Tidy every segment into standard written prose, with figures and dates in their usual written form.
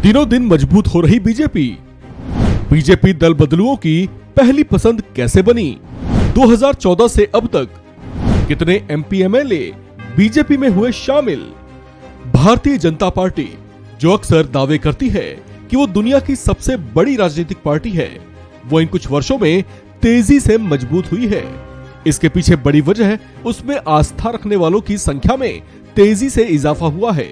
दिनों दिन मजबूत हो रही बीजेपी। बीजेपी दल बदलुओं की पहली पसंद कैसे बनी? 2014 से अब तक कितने एमपी एमएलए बीजेपी में हुए शामिल? भारतीय जनता पार्टी, जो अक्सर दावे करती है कि वो दुनिया की सबसे बड़ी राजनीतिक पार्टी है, वो इन कुछ वर्षों में तेजी से मजबूत हुई है। इसके पीछे बड़ी वजह उसमें आस्था रखने वालों की संख्या में तेजी से इजाफा हुआ है।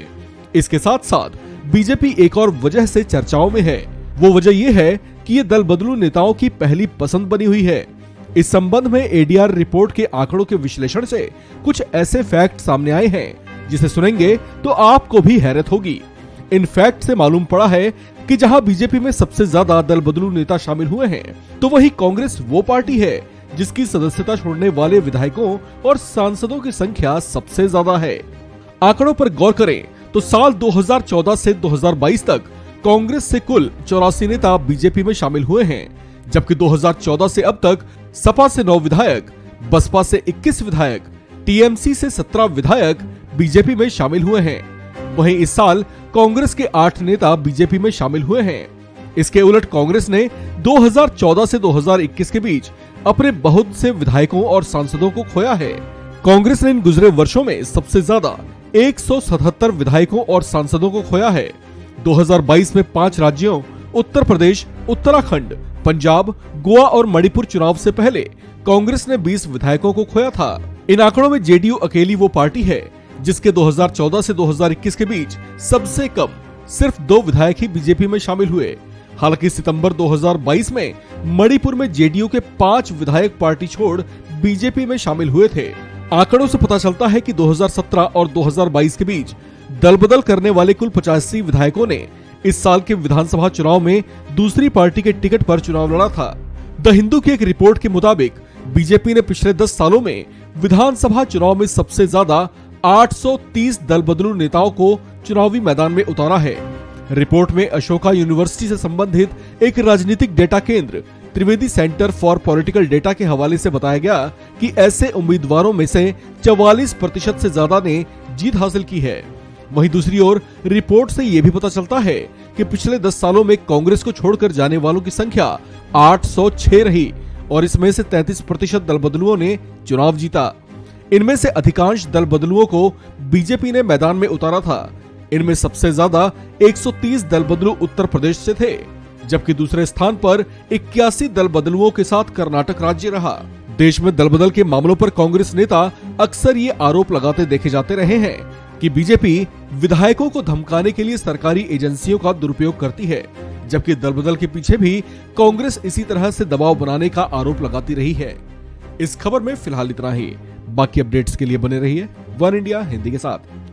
इसके साथ साथ बीजेपी एक और वजह से चर्चाओं में है। वो वजह ये है कि ये दल बदलू नेताओं की पहली पसंद बनी हुई है। इस संबंध में एडीआर रिपोर्ट के आंकड़ों के विश्लेषण से कुछ ऐसे फैक्ट सामने आए हैं जिसे सुनेंगे तो आपको भी हैरत होगी। इन फैक्ट से मालूम पड़ा है कि जहां बीजेपी में सबसे ज्यादा दल बदलू नेता शामिल हुए हैं, तो वही कांग्रेस वो पार्टी है जिसकी सदस्यता छोड़ने वाले विधायकों और सांसदों की संख्या सबसे ज्यादा है। आंकड़ों पर गौर करें तो साल 2014 से 2022 तक कांग्रेस से कुल 84 नेता बीजेपी में शामिल हुए हैं, जबकि 2014 से अब तक सपा से 9 विधायक, बसपा से 21 विधायक, टीएमसी से 17 विधायक बीजेपी में शामिल हुए हैं। वहीं इस साल कांग्रेस के 8 नेता बीजेपी में शामिल हुए हैं। इसके उलट कांग्रेस ने 2014 से 2021 के बीच अपने बहुत से विधायकों और सांसदों को खोया है। कांग्रेस ने इन गुजरे वर्षों में सबसे ज्यादा 177 विधायकों और सांसदों को खोया है। 2022 में 5 राज्यों उत्तर प्रदेश, उत्तराखंड, पंजाब, गोवा और मणिपुर चुनाव से पहले कांग्रेस ने 20 विधायकों को खोया था। इन आंकड़ों में जेडीयू अकेली वो पार्टी है जिसके 2014 से 2021 के बीच सबसे कम सिर्फ 2 विधायक ही बीजेपी में शामिल हुए। हालांकि सितंबर 2022 में मणिपुर में जेडीयू के 5 विधायक पार्टी छोड़ बीजेपी में शामिल हुए थे। आंकड़ों से पता चलता है कि 2017 और 2022 के बीच दल बदल करने वाले कुल 85 विधायकों ने इस साल के विधानसभा चुनाव में दूसरी पार्टी के टिकट पर चुनाव लड़ा था। द हिंदू की एक रिपोर्ट के मुताबिक बीजेपी ने पिछले 10 सालों में विधानसभा चुनाव में सबसे ज्यादा 830 दल बदलू नेताओं को चुनावी मैदान में उतारा है। रिपोर्ट में अशोका यूनिवर्सिटी से संबंधित एक राजनीतिक डेटा केंद्र Trivedi centre for political data के हवाले से बताया गया कि ऐसे उम्मीदवारों में से 44% से ज्यादा ने जीत हासिल की है। वहीं दूसरी ओर रिपोर्ट से यह भी पता चलता है कि पिछले 10 सालों में कांग्रेस को छोड़कर जाने वालों की संख्या 806 रही और इसमें से 33% दल बदलुओं ने चुनाव जीता। इनमें से अधिकांश दल बदलुओं को बीजेपी ने मैदान में उतारा था। इनमें सबसे ज्यादा 130 दल बदलू उत्तर प्रदेश से थे, जबकि दूसरे स्थान पर 81 दल बदलुओं के साथ कर्नाटक राज्य रहा। देश में दल बदल के मामलों पर कांग्रेस नेता अक्सर ये आरोप लगाते देखे जाते रहे हैं कि बीजेपी विधायकों को धमकाने के लिए सरकारी एजेंसियों का दुरुपयोग करती है, जबकि दल बदल के पीछे भी कांग्रेस इसी तरह से दबाव बनाने का आरोप लगाती रही है। इस खबर में फिलहाल इतना ही। बाकी अपडेट्स के लिए बने रहिए वन इंडिया हिंदी के साथ।